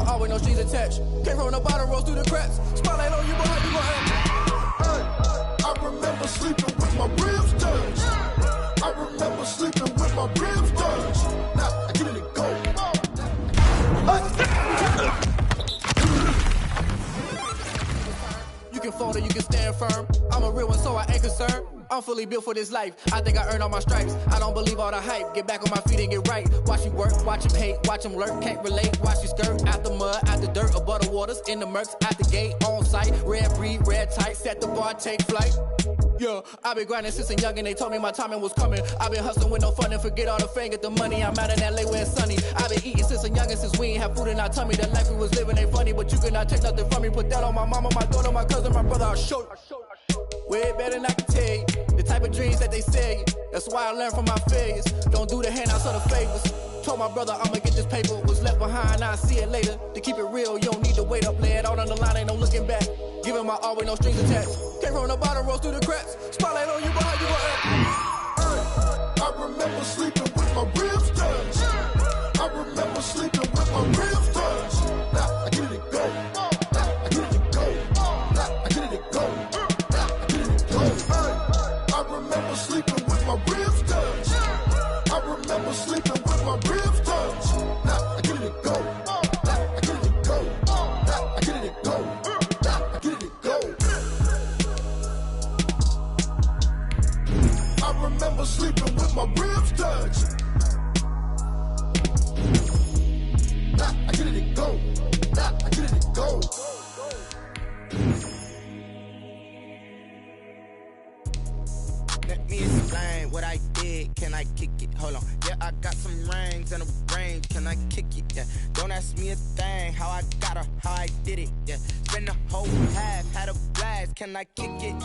always no strings attached. Came from the bottom, rose through the cracks. Spotlight on you, but how you gon' act? Hey, I remember sleeping with my ribs touched. I remember sleeping with my ribs touched. Now I get it and go. You can fold or you can stand firm. I'm a real one, so I ain't concerned. I'm fully built for this life. I think I earned all my stripes. I don't believe all the hype. Get back on my feet and get right. Watch you work, watch him hate, watch him lurk. Can't relate, watch you skirt. Out the mud, out the dirt, above the waters, in the murks, out the gate, on site. Red breed, red tight, set the bar, take flight. Yeah, I been grinding since a young and they told me my timing was coming. I been hustling with no fun and forget all the fame, get the money. I'm out in LA where it's sunny. I been eating since a young and since we ain't have food in our tummy. The life we was living ain't funny, but you cannot take nothing from me. Put that on my mama, my daughter, my cousin, my brother, I'll show you. Way better than I can tell you. The type of dreams that they sell you. That's why I learned from my failures. Don't do the handouts or the favors. Told my brother I'ma get this paper. Was left behind, I'll see it later. To keep it real, you don't need to wait up. Lay it out on the line, ain't no looking back. Giving my all with no strings attached. Came from the bottom, rose through the cracks. Spotlight on you, but how you gon' act? Hey, I remember sleeping with my ribs touched. I remember sleeping with my ribs touched. Now I get it and go. Now I get it and go. Now I get it and go. I remember sleeping with my ribs touched. I remember sleeping with my ribs touched. Now I get it and go. Now I get it and go. Now I get it and go. Now I get it and go. I remember sleeping with my ribs touched. Now I get it and go. Now I get it and go. Let me explain what I did. Can I kick it? Hold on. Yeah, I got some rings and a range. Can I kick it? Yeah. Don't ask me a thing. How I got her, how I did it. Yeah. Spend the whole half, had a blast. Can I kick it?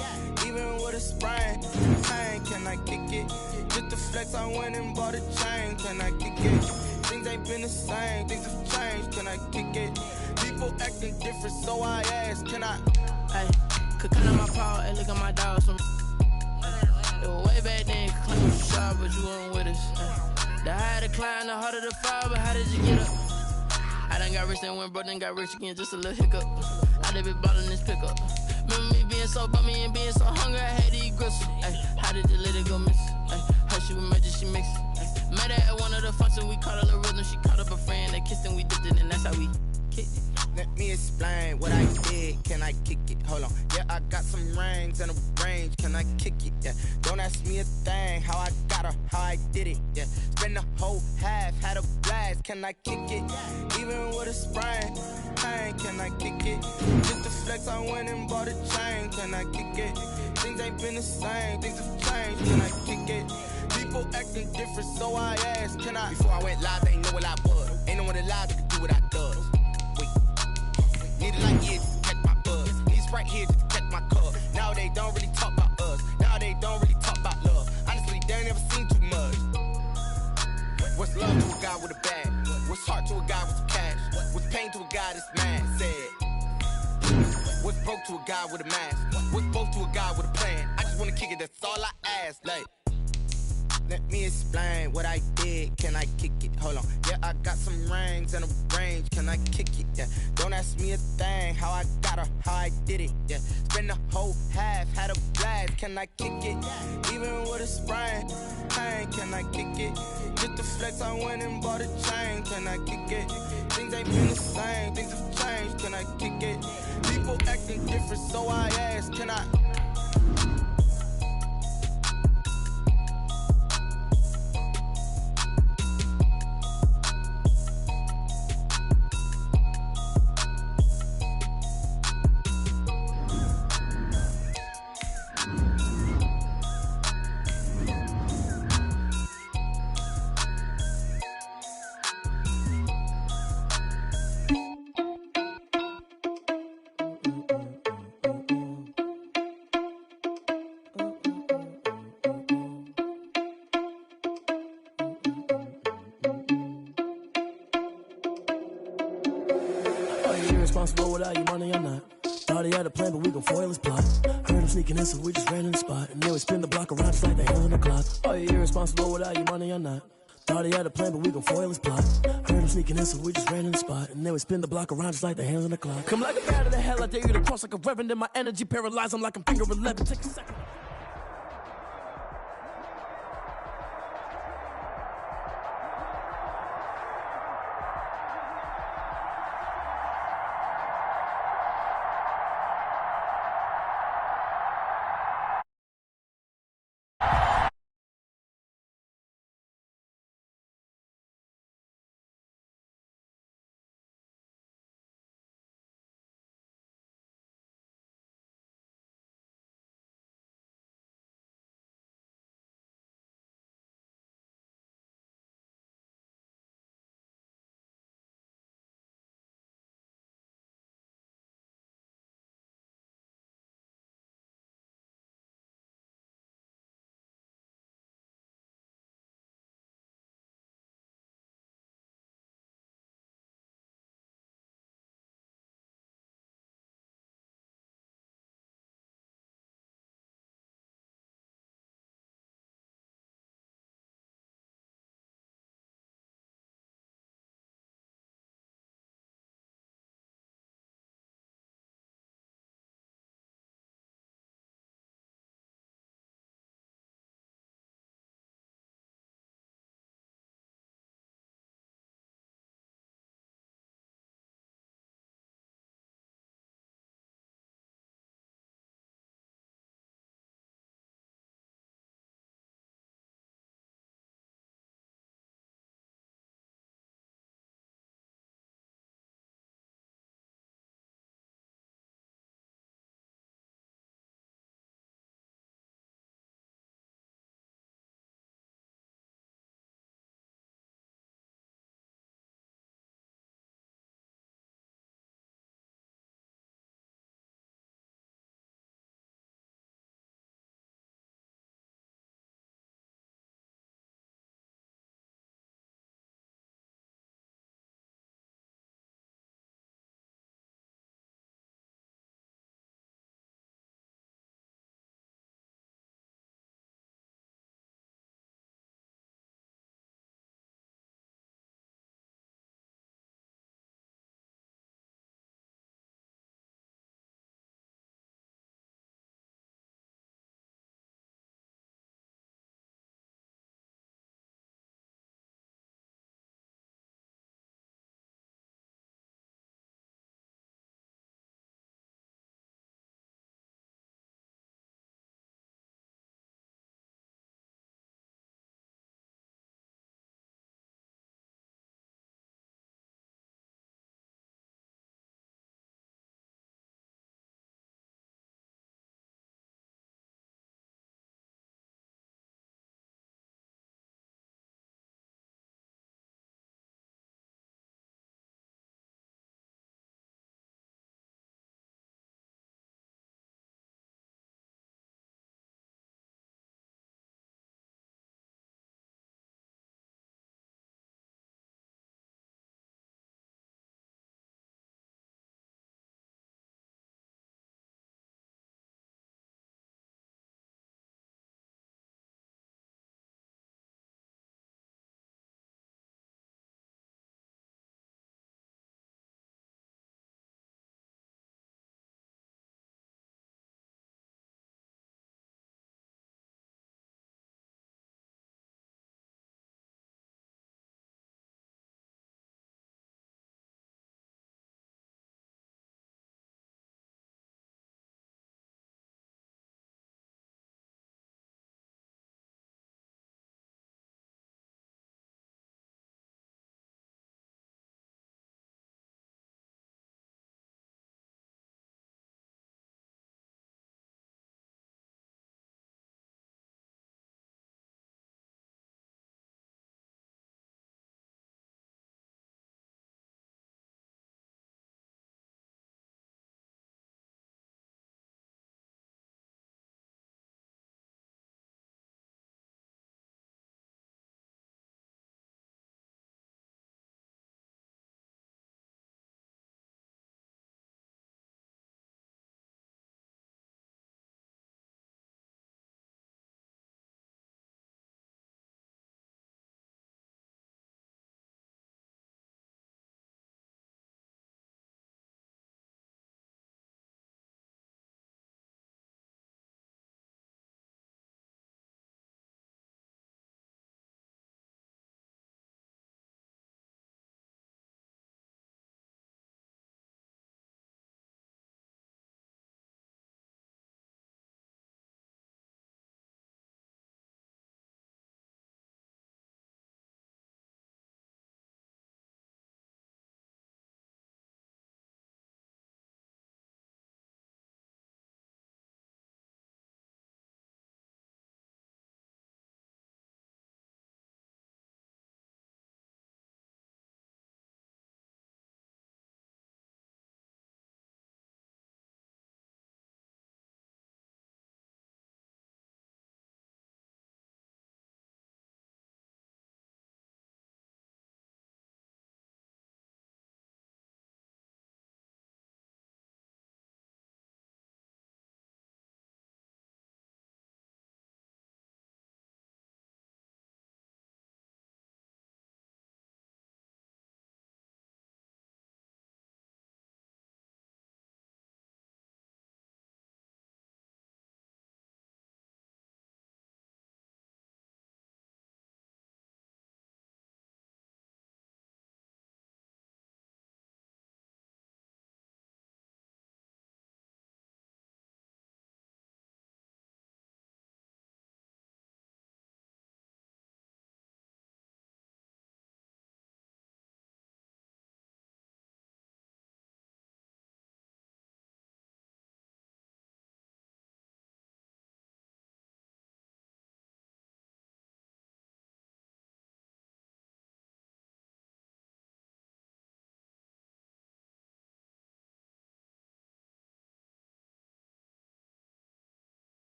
Even with a sprain, pain. Can I kick it? Just the flex, I went and bought a chain. Can I kick it? Things ain't been the same. Things have changed. Can I kick it? People acting different, so I ask. Can I? Hey, could count on my power and look at my dogs from. It was way back then, claim you sharp, but you weren't with us. The higher the climb, the harder the fall, but how did you get up? I done got rich, then went broke, then got rich again, just a little hiccup. I done been ballin' this pickup. Remember me being so bummy and being so hungry, I had to eat gristle. Ay, how did you let it go miss? Her she was magic, she mixed. Met her at one of the functions, we caught a little rhythm, she caught up a friend, they kissed and we dipped it, and that's how we kicked it. Let me explain what I did. Can I kick it? Hold on. Yeah, I got some rings and a range. Can I kick it? Yeah. Don't ask me a thing. How I got her, how I did it. Yeah. Spend the whole half, had a blast. Can I kick it? Even with a sprain, pain. Can I kick it? Just the flex, I went and bought a chain. Can I kick it? Things ain't been the same. Things have changed. Can I kick it? People acting different, so I asked. Can I? Before I went live, they ain't know what I was. Ain't no one alive that could do what I does. Need it like years to catch my buzz. Need Sprite here just to catch my cup. Now they don't really talk about us. Now they don't really talk about love. Honestly, they ain't never seen too much. What's love to a guy with a bag? What's heart to a guy with some cash? What's pain to a guy that's mad? Said. What's broke to a guy with a mask? What's both to a guy with a plan? I just wanna kick it, that's all I ask. Like, let me explain what I did. Can I kick it? Hold on. Yeah, I got some rings and a range. Can I kick it? Yeah. Don't ask me a thing. How I got her, how I did it. Yeah. Spend the whole half, had a blast. Can I kick it? Even with a sprain, pain. Can I kick it? Just the flex, I went and bought a chain. Can I kick it? Things ain't been the same. Things have changed. Can I kick it? People acting different, so I ask. Can I? Responsible without your money or not. Thought he had a plan, but we gon' foil his plot. Heard him sneaking in, so we just ran in the spot. And then we spin the block around just like the hell in the clock. Are you irresponsible without your money or not? Thought he had a plan, but we gon' foil his plot. Heard him sneaking in, so we just ran in the spot. And then we spin the block around just like the hands on the clock. Come like a bat of the hell, I dare you to cross like a reverend. And my energy paralyzed, I'm like I'm finger 11. Take a second.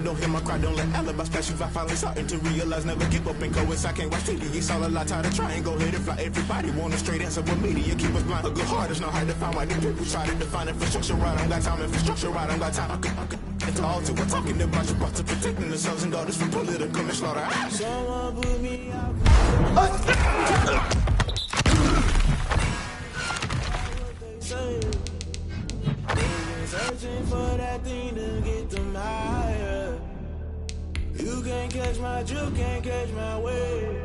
don't hear my cry, don't let alibis pass you. I finally starting to realize, never give up and go inside. Can't watch TV, it's all a lot, tired of trying, go ahead and fly. Everybody want a straight answer, but media keep us blind. A good heart is not hard to find. Why the people try to define infrastructure right? I don't got time, infrastructure right, I don't got time. I could it's all to we're talking about you, about to protecting the sons and daughters from political and slaughter. Someone put me out. Searching for that thing to get them higher. You can't catch my drift, can't catch my wave.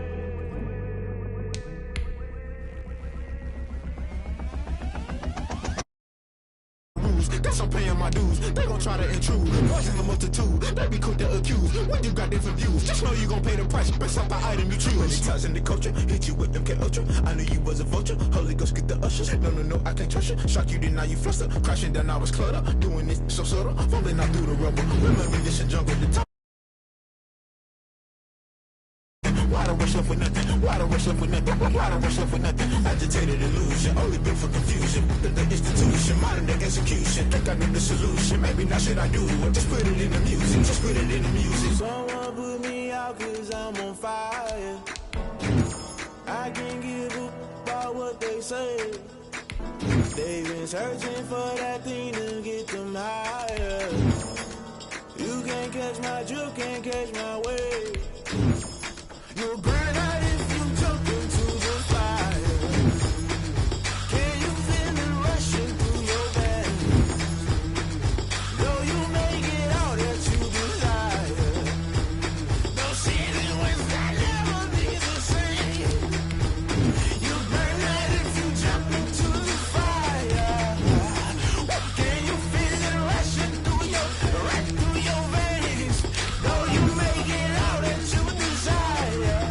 Guess I'm paying my dues. They gon' try to intrude. Voices the multitude. They be quick to accuse. When you got different views, just know you gon' pay the price based off the item you choose. Many times in the culture, hit you with MK Ultra. I knew you was a vulture. Holy Ghost get the ushers. No, I can't trust you. Shock you, then now you fluster. Crashing down, I was cluttered. Doing this so subtle. Fumbling out through the rubble. Remember this a jungle. The top. Why the rush left with nothing? Why the rush left with nothing? Why the rush left with nothing? Agitated illusion, only built for confusion. The institution, modern day execution. Think I know the solution. Maybe not should I do it? Just put it in the music. Just put it in the music. Someone put me out 'cause I'm on fire. I can't give a about what they say. They've been searching for that thing to get them higher. You can't catch my drift, can't catch my wave. You'll burn out if you jump into the fire. Can you feel it rushing through your veins? Though you make it all that you desire. No ceiling wins that never be the same. You burn out if you jump into the fire. Can you feel it rushing through your veins? Though you make it all that you desire.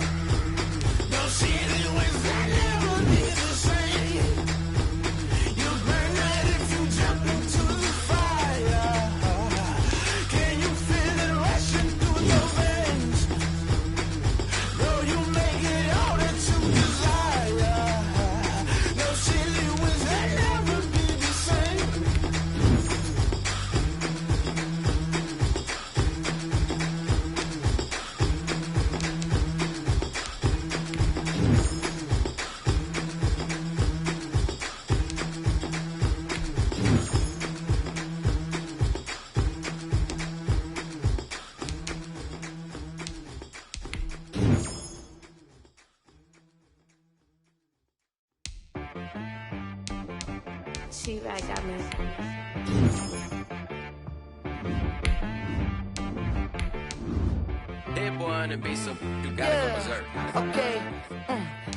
T-Rag got me. That boy on the beat, so you gotta go berserk. Okay.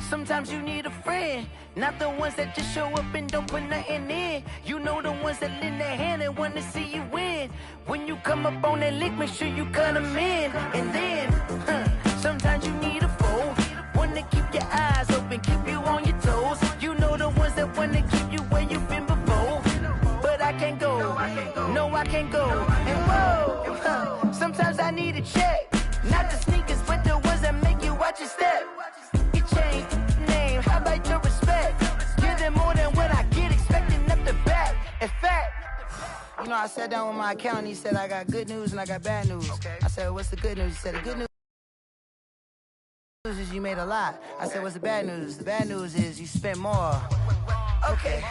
Sometimes you need a friend, not the ones that just show up and don't put nothing in. You know the ones that lend their hand and want to see you win. When you come up on that lick, make sure you cut them in. And then, sometimes you need a foe, one to keep your eyes open, keep you on your toes. You know the ones that want to keep you where you've been before. But I can't go, no I can't go. And whoa, sometimes I need a check. Not the sneakers, but the ones that make you watch your step. You change name, how about your respect? Give them more than what I get, expecting up the back. In fact, you know, I sat down with my accountant, he said I got good news and I got bad news. I said, what's the good news? He said, the good news is you made a lot. I said, what's the bad news? The bad news is you spent more. Okay.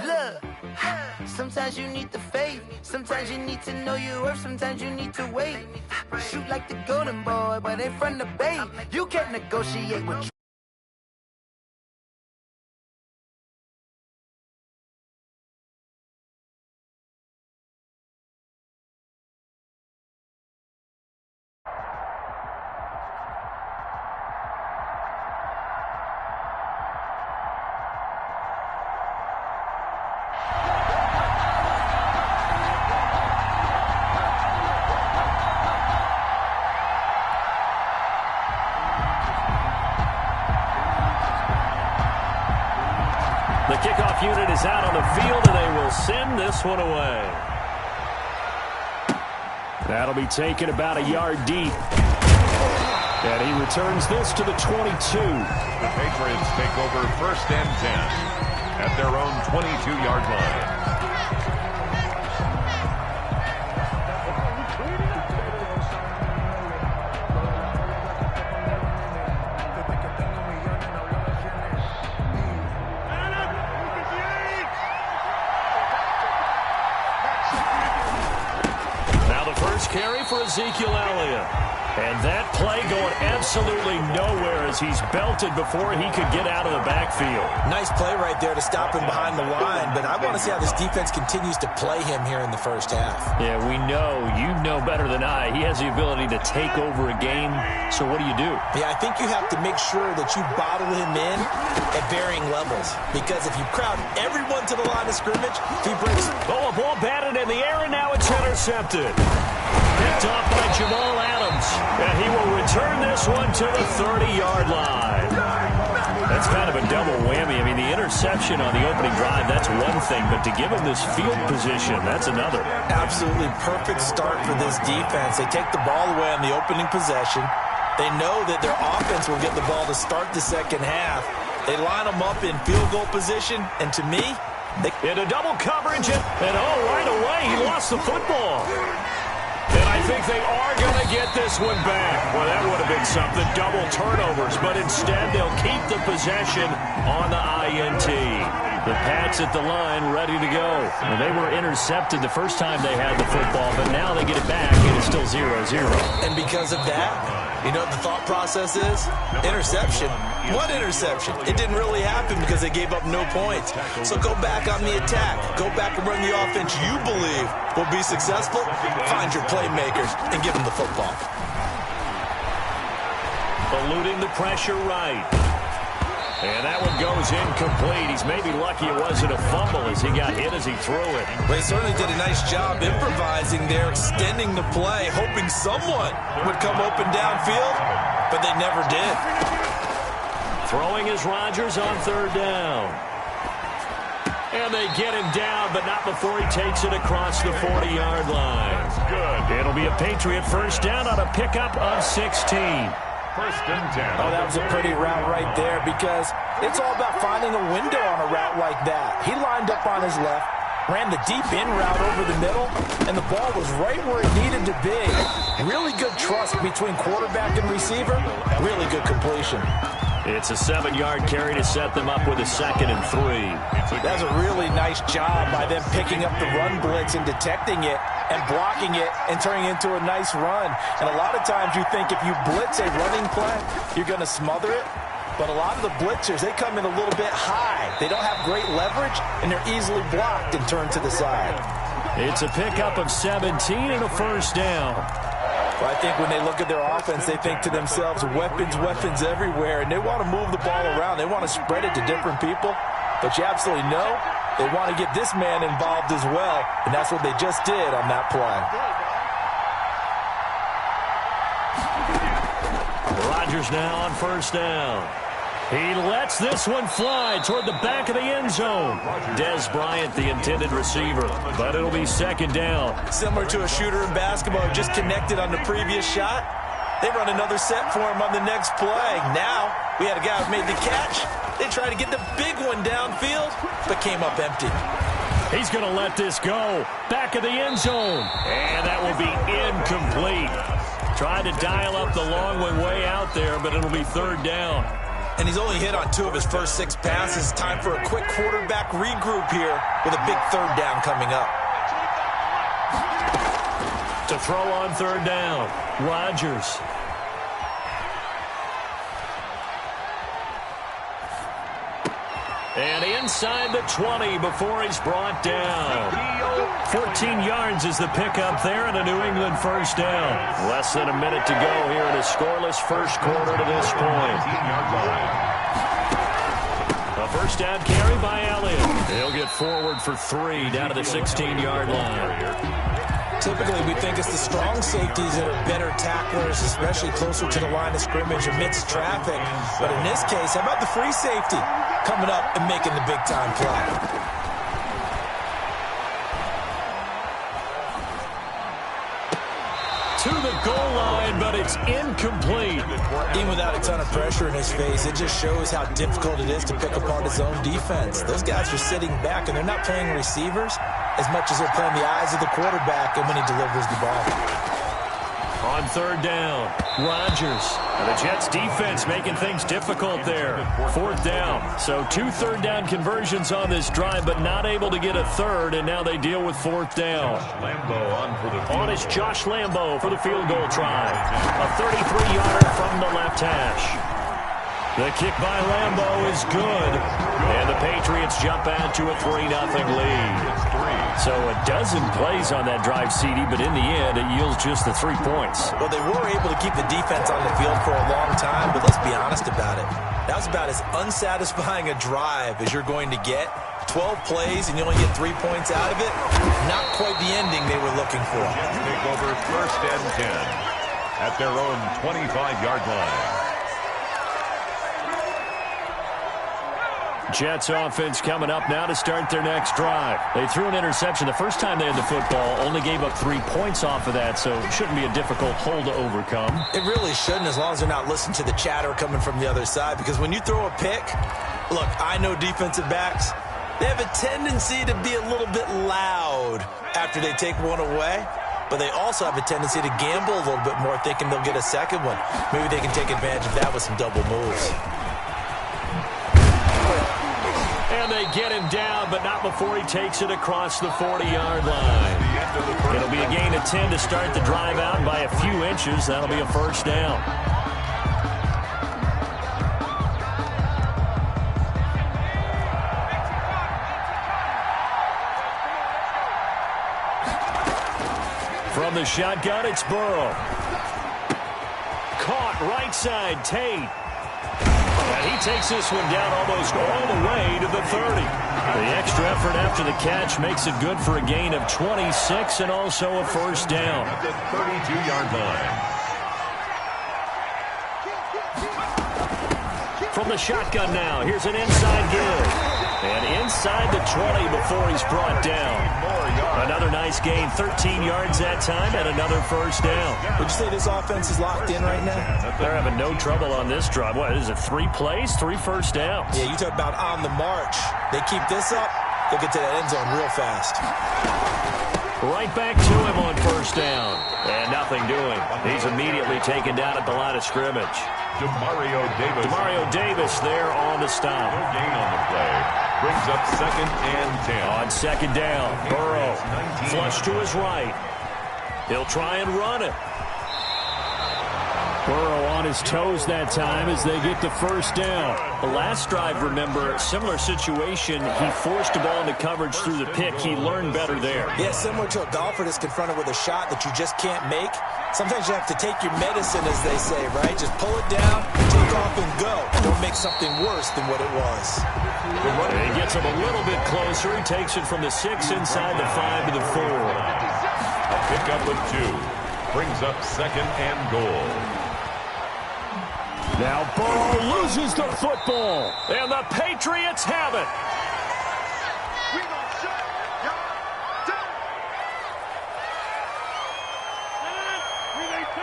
Look, sometimes you need the faith, sometimes you need to know your worth, sometimes you need to wait. Shoot like the golden boy, but in front of bait. You can't negotiate with The kickoff unit is out on the field, and they will send this one away. That'll be taken about a yard deep. And he returns this to the 22. The Patriots take over 1st and 10 at their own 22-yard line. for Ezekiel Elliott. And that play going absolutely nowhere as he's belted before he could get out of the backfield. Nice play right there to stop him behind the line, but I want to see how this defense continues to play him here in the first half. Yeah, we know. You know better than I. He has the ability to take over a game, so what do you do? Yeah, I think you have to make sure that you bottle him in at varying levels, because if you crowd everyone to the line of scrimmage, if he breaks... Oh, a ball batted in the air, and now it's intercepted. Picked off by Jamal Adams, and he will return this one to the 30-yard line. That's kind of a double whammy. I mean, the interception on the opening drive, that's one thing, but to give him this field position, that's another. Absolutely perfect start for this defense. They take the ball away on the opening possession. They know that their offense will get the ball to start the second half. They line them up in field goal position, and to me, into double coverage, and right away, he lost the football. And I think they are going to get this one back. Well, that would have been something, double turnovers, but instead they'll keep the possession on the INT. The Pats at the line ready to go. And they were intercepted the first time they had the football, but now they get it back, and it's still 0-0. And because of that, you know what the thought process is? Interception. What interception? It didn't really happen because they gave up no points. So go back on the attack. Go back and run the offense you believe will be successful. Find your playmakers and give them the football. Eluding the pressure right. And that one goes incomplete. He's maybe lucky it wasn't a fumble as he got hit as he threw it. Well, he certainly did a nice job improvising there, extending the play, hoping someone would come open downfield, but they never did. Throwing is Rodgers on third down. And they get him down, but not before he takes it across the 40-yard line. Good. It'll be a Patriot first down on a pickup of 16. First and 10. Oh, that was a pretty route right there because it's all about finding a window on a route like that. He lined up on his left, ran the deep in route over the middle, and the ball was right where it needed to be. Really good trust between quarterback and receiver. Really good completion. It's a 7-yard carry to set them up with a 2nd and 3. That's a really nice job by them picking up the run blitz and detecting it and blocking it and turning it into a nice run. And a lot of times you think if you blitz a running play, you're going to smother it. But a lot of the blitzers, they come in a little bit high. They don't have great leverage, and they're easily blocked and turned to the side. It's a pickup of 17 and a first down. Well, I think when they look at their offense, they think to themselves, weapons, weapons everywhere, and they want to move the ball around. They want to spread it to different people, but you absolutely know they want to get this man involved as well, and that's what they just did on that play. Rodgers now on first down. He lets this one fly toward the back of the end zone. Dez Bryant, the intended receiver, but it'll be second down. Similar to a shooter in basketball who just connected on the previous shot. They run another set for him on the next play. Now, we had a guy who made the catch. They tried to get the big one downfield, but came up empty. He's going to let this go. Back of the end zone. And that will be incomplete. Tried to dial up the long one way out there, but it'll be third down. And he's only hit on 2 of his first 6 passes. Time for a quick quarterback regroup here with a big third down coming up. To throw on third down, Rodgers. And inside the 20 before he's brought down. 14 yards is the pickup there and a New England first down. Less than a minute to go here in a scoreless first quarter to this point. A first down carry by Elliott. He'll get forward for 3 down to the 16-yard line. Typically, we think it's the strong safeties that are better tacklers, especially closer to the line of scrimmage amidst traffic. But in this case, how about the free safety coming up and making the big-time play? To the goal line, but it's incomplete. Even without a ton of pressure in his face, it just shows how difficult it is to pick apart his own defense. Those guys are sitting back, and they're not playing receivers as much as they're playing the eyes of the quarterback and when he delivers the ball. On third down, Rodgers. And the Jets defense making things difficult there. Fourth down. So 2 third-down conversions on this drive, but not able to get a third, and now they deal with fourth down. On is Josh Lambo for the field goal try. A 33-yarder from the left hash. The kick by Lambo is good, and the Patriots jump out to a 3-0 lead. So a dozen plays on that drive, CD, but in the end, it yields just the 3 points. Well, they were able to keep the defense on the field for a long time, but let's be honest about it. That was about as unsatisfying a drive as you're going to get. 12 plays, and you only get 3 points out of it. Not quite the ending they were looking for. Take over 1st and 10 at their own 25-yard line. Jets offense coming up now to start their next drive. They threw an interception the first time they had the football, only gave up 3 points off of that, so it shouldn't be a difficult hole to overcome. It really shouldn't, as long as they're not listening to the chatter coming from the other side, because when you throw a pick, look, I know defensive backs, they have a tendency to be a little bit loud after they take one away, but they also have a tendency to gamble a little bit more, thinking they'll get a second one. Maybe they can take advantage of that with some double moves. And they get him down, but not before he takes it across the 40-yard line. It'll be a gain of 10 to start the drive out by a few inches. That'll be a first down. From the shotgun, it's Burrow. Caught right side, Tate. And he takes this one down almost all the way to the 30. The extra effort after the catch makes it good for a gain of 26 and also a first down. At the 32-yard line. From the shotgun now, here's an inside give. And inside the 20 before he's brought down. Another nice gain, 13 yards that time, and another first down. Would you say this offense is locked in right now? They're having no trouble on this drive. What is it, 3 plays, 3 first downs? Yeah, you talk about on the march. They keep this up, they'll get to that end zone real fast. Right back to him on first down. And nothing doing. He's immediately taken down at the line of scrimmage. Demario Davis there on the stop. No gain on the play. Brings up 2nd and 10. On second down, Burrow flush to his right. He'll try and run it. Burrow on his toes that time as they get the first down. The last drive, remember, similar situation. He forced the ball into coverage through the pick. He learned better there. Yeah, similar to a golfer that's confronted with a shot that you just can't make. Sometimes you have to take your medicine, as they say, right? Just pull it down, take off, and go. Don't make something worse than what it was. He gets him a little bit closer. He takes it from the 6 inside the 5 to the 4. A pickup of 2. Brings up 2nd and goal. Now Burrow loses the football, and the Patriots have it.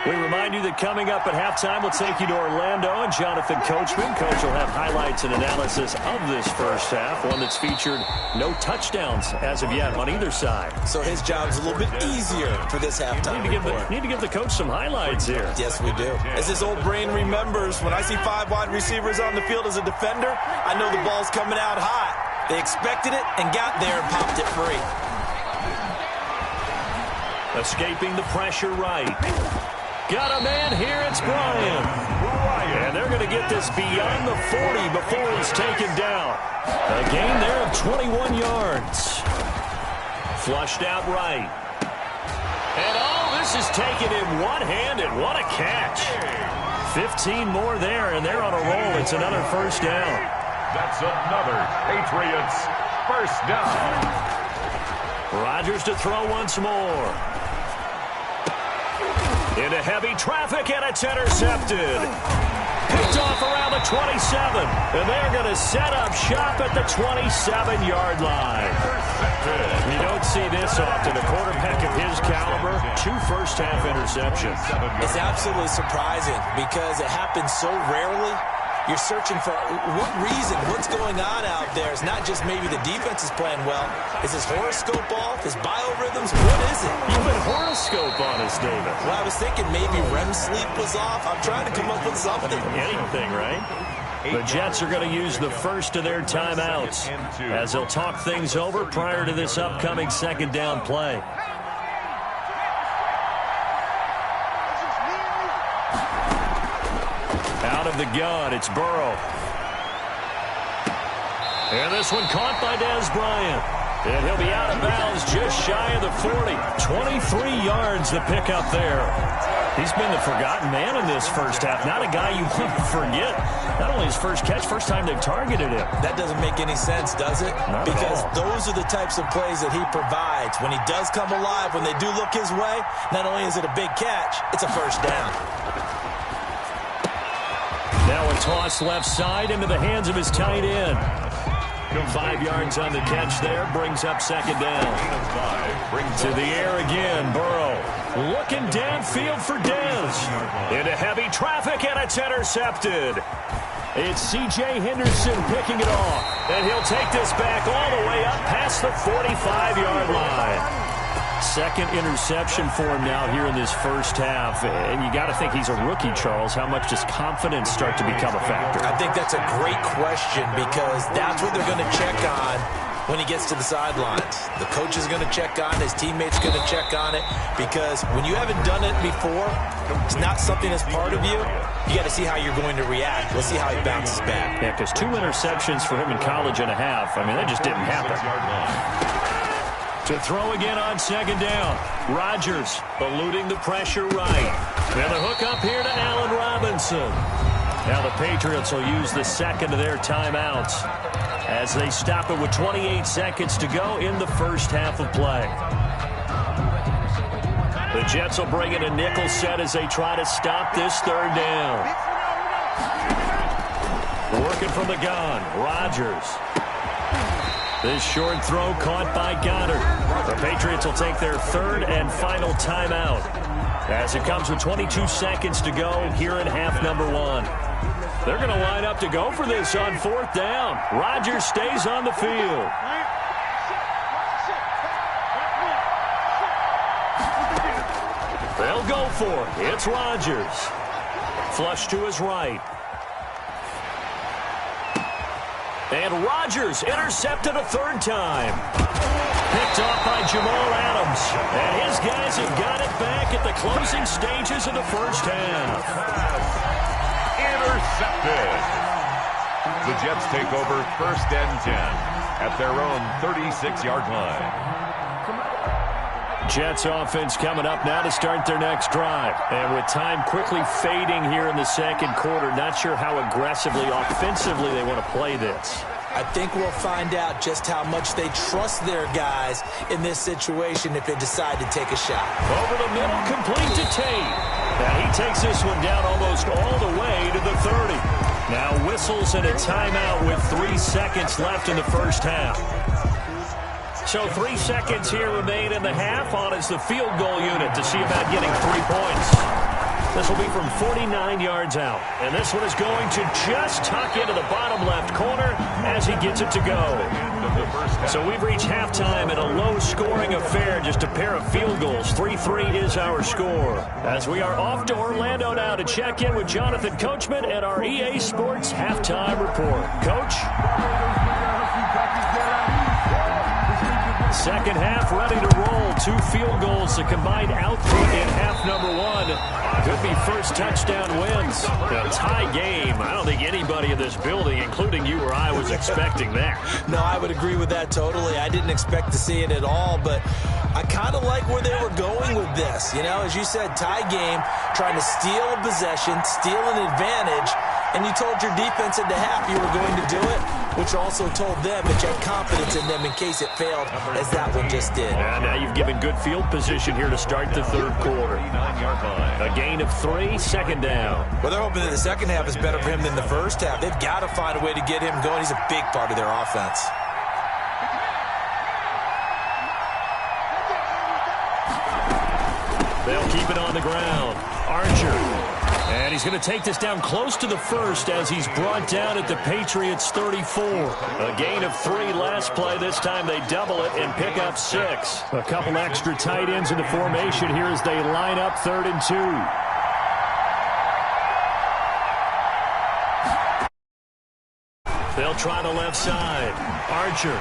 We remind you that coming up at halftime, we'll take you to Orlando and Jonathan Coachman. Coach will have highlights and analysis of this first half, one that's featured no touchdowns as of yet on either side. So his job's a little bit easier for this halftime. Need to give the coach some highlights here. Yes, we do. As this old brain remembers, when I see 5 wide receivers on the field as a defender, I know the ball's coming out hot. They expected it and got there and popped it free. Escaping the pressure right. Got a man here, it's Bryant. And they're going to get this beyond the 40 before he's taken down. A gain there of 21 yards. Flushed out right. And oh, this is taken in one-handed. What a catch. 15 more there, and they're on a roll. It's another first down. That's another Patriots first down. Rodgers to throw once more. Into heavy traffic, and it's intercepted. Picked off around the 27, and they're going to set up shop at the 27-yard line. You don't see this often. A quarterback of his caliber, 2 first-half interceptions. It's absolutely surprising because it happens so rarely. you're searching for what reason, what's going on out there. It's not just maybe the defense is playing well. Is his horoscope off? His biorhythms? What is it? You've been horoscope on us, David. Well, I was thinking maybe REM sleep was off. I'm trying to come up with something. Anything, right? The Jets are going to use the first of their timeouts as they'll talk things over prior to this upcoming second down play. Out of the gun, it's Burrow. And this one caught by Dez Bryant. And he'll be out of bounds just shy of the 40. 23 yards the pickup there. He's been the forgotten man in this first half. Not a guy you want to forget. Not only his first catch, first time they've targeted him. That doesn't make any sense, does it? Not because at all. Those are the types of plays that he provides. When he does come alive, when they do look his way, not only is it a big catch, it's a first down. Now a toss left side into the hands of his tight end. 5 yards on the catch there, brings up second down. To the air again, Burrow. Looking downfield for Dez. Into heavy traffic, and it's intercepted. It's C.J. Henderson picking it off. And he'll take this back all the way up past the 45-yard line. Second interception for him now here in this first half. And you got to think he's a rookie, Charles. How much does confidence start to become a factor? I think that's a great question because that's what they're going to check on when he gets to the sidelines. The coach is going to check on it. His teammates going to check on it because when you haven't done it before, it's not something that's part of you. You got to see how you're going to react. Let's see how he bounces back. Yeah, because 2 interceptions for him in college and a half. I mean, that just didn't happen. To throw again on second down. Rodgers eluding the pressure right. And the hook up here to Allen Robinson. Now the Patriots will use the second of their timeouts as they stop it with 28 seconds to go in the first half of play. The Jets will bring in a nickel set as they try to stop this third down. Working from the gun, Rodgers. This short throw caught by Goddard. The Patriots will take their third and final timeout as it comes with 22 seconds to go here in half number 1. They're going to line up to go for this on fourth down. Rodgers stays on the field. They'll go for it. It's Rodgers. Flush to his right. And Rodgers intercepted a third time. Picked off by Jamal Adams. And his guys have got it back at the closing stages of the first half. Intercepted. The Jets take over first and 10 at their own 36-yard line. Jets offense coming up now to start their next drive. And with time quickly fading here in the second quarter, not sure how aggressively, offensively they want to play this. I think we'll find out just how much they trust their guys in this situation if they decide to take a shot. Over the middle, complete to Tate. Now he takes this one down almost all the way to the 30. Now whistles and a timeout with 3 seconds left in the first half. So 3 seconds here remain in the half on as the field goal unit to see about getting 3 points. This will be from 49 yards out. And this one is going to just tuck into the bottom left corner as he gets it to go. So we've reached halftime in a low-scoring affair, just a pair of field goals. 3-3 is our score. As we are off to Orlando now to check in with Jonathan Coachman at our EA Sports Halftime Report. Coach? Second half ready to roll. 2 field goals, the combined output in half number 1. Could be first touchdown wins. A tie game. I don't think anybody in this building, including you or I, was expecting that. No, I would agree with that totally. I didn't expect to see it at all, but I kind of like where they were going with this. You know, as you said, tie game, trying to steal a possession, steal an advantage, and you told your defense at the half you were going to do it, which also told them that you had confidence in them in case it failed, as that one just did. And now you've given good field position here to start the third quarter. A gain of 3, second down. Well, they're hoping that the second half is better for him than the first half. They've got to find a way to get him going. He's a big part of their offense. They'll keep it on the ground. Archer. And he's going to take this down close to the first as he's brought down at the Patriots 34. A gain of 3 last play. This time they double it and pick up 6. A couple extra tight ends in the formation here as they line up 3rd and 2. They'll try the left side. Archer.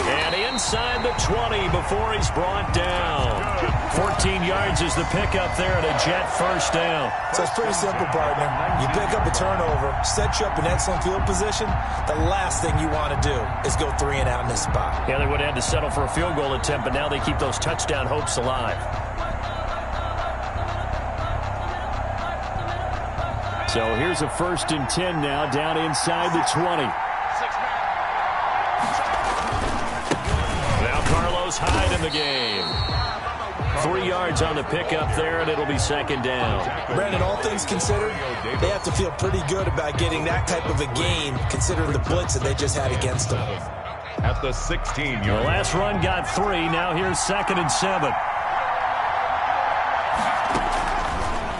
And inside the 20 before he's brought down. 14 yards is the pickup there and a Jet first down. So it's pretty simple, partner. You pick up a turnover, set you up in excellent field position. The last thing you want to do is go 3 and out in this spot. Yeah, they would have had to settle for a field goal attempt, but now they keep those touchdown hopes alive. So here's a 1st and 10 now, down inside the 20. Now Carlos Hyde in the game. 3 yards on the pickup there, and it'll be 2nd down. Brandon, all things considered, they have to feel pretty good about getting that type of a game, considering the blitz that they just had against them. At the 16-yard. The last run got 3. Now here's 2nd and 7.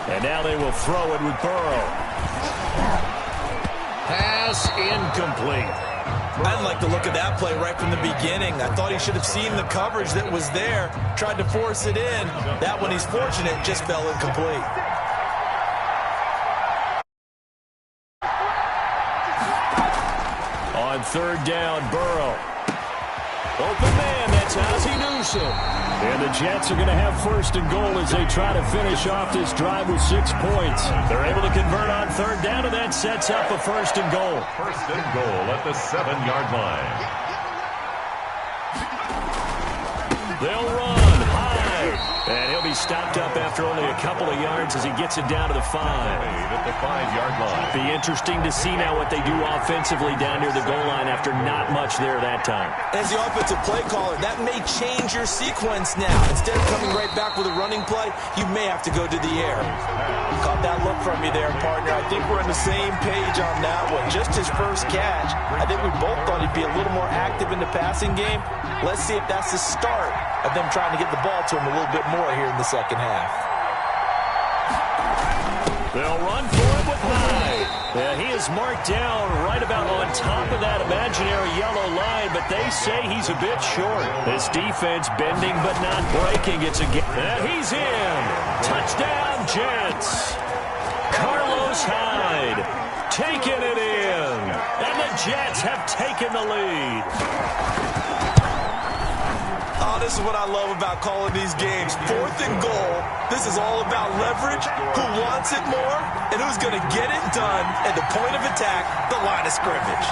And now they will throw it with Burrow. Pass incomplete. I didn't like the look of that play right from the beginning. I thought he should have seen the coverage that was there, tried to force it in. That one, he's fortunate, just fell incomplete. On 3rd down, Burrow. Open man, that's Ozzie Newsome. And the Jets are going to have 1st and goal as they try to finish off this drive with 6 points. They're able to convert on 3rd down, and that sets up a 1st and goal. 1st and goal at the 7-yard line. They'll run high. And he'll be stopped up after only a couple of yards as he gets it down to the 5. At the 5-yard line. Be interesting to see now what they do offensively down near the goal line after not much there that time. As the offensive play caller, that may change your sequence now. Instead of coming right back with a running play, you may have to go to the air. Caught that look from you there, partner. I think we're on the same page on that one. Just his first catch. I think we both thought he'd be a little more active in the passing game. Let's see if that's the start of them trying to get the ball to him a little bit more here in the second half. They'll run for it with Hyde. Yeah, he is marked down right about on top of that imaginary yellow line, but they say he's a bit short. This defense bending but not breaking. It's a game. He's in. Touchdown, Jets. Carlos Hyde taking it in. And the Jets have taken the lead. Oh, this is what I love about calling these games. 4th and goal. This is all about leverage, who wants it more, and who's going to get it done at the point of attack, the line of scrimmage.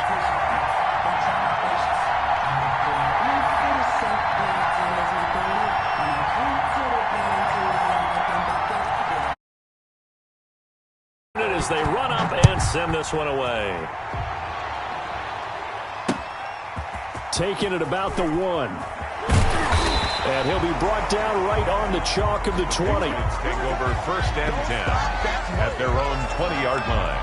As they run up and send this one away. Taking it about the 1. And he'll be brought down right on the chalk of the 20. Take over 1st and 10 at their own 20-yard line.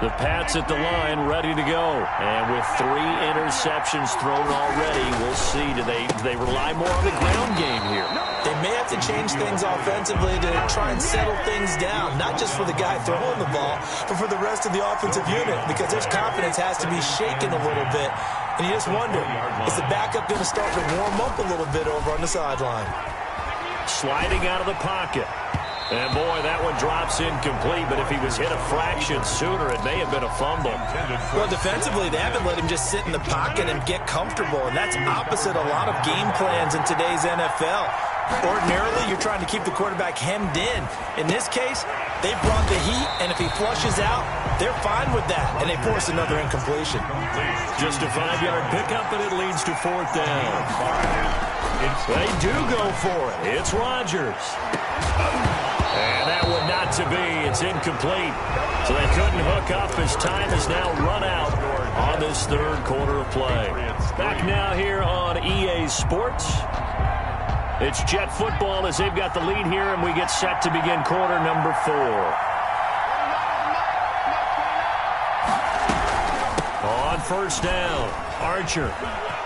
The Pats at the line, ready to go. And with 3 interceptions thrown already, we'll see. Do they rely more on the ground game here? They may have to change things offensively to try and settle things down, not just for the guy throwing the ball, but for the rest of the offensive unit, because their confidence has to be shaken a little bit. And you just wonder, is the backup going to start to warm up a little bit over on the sideline? Sliding out of the pocket. And, boy, that one drops incomplete, but if he was hit a fraction sooner, it may have been a fumble. Well, defensively, they haven't let him just sit in the pocket and get comfortable, and that's opposite a lot of game plans in today's NFL. Ordinarily, you're trying to keep the quarterback hemmed in. In this case, they brought the heat, and if he flushes out, they're fine with that, and they force another incompletion. Just a 5-yard pickup, and it leads to 4th down. They do go for it. It's Rodgers. And that one not to be. It's incomplete. So they couldn't hook up as time is now run out on this 3rd quarter of play. Back now here on EA Sports. It's Jet football as they've got the lead here, and we get set to begin quarter number 4. first down. Archer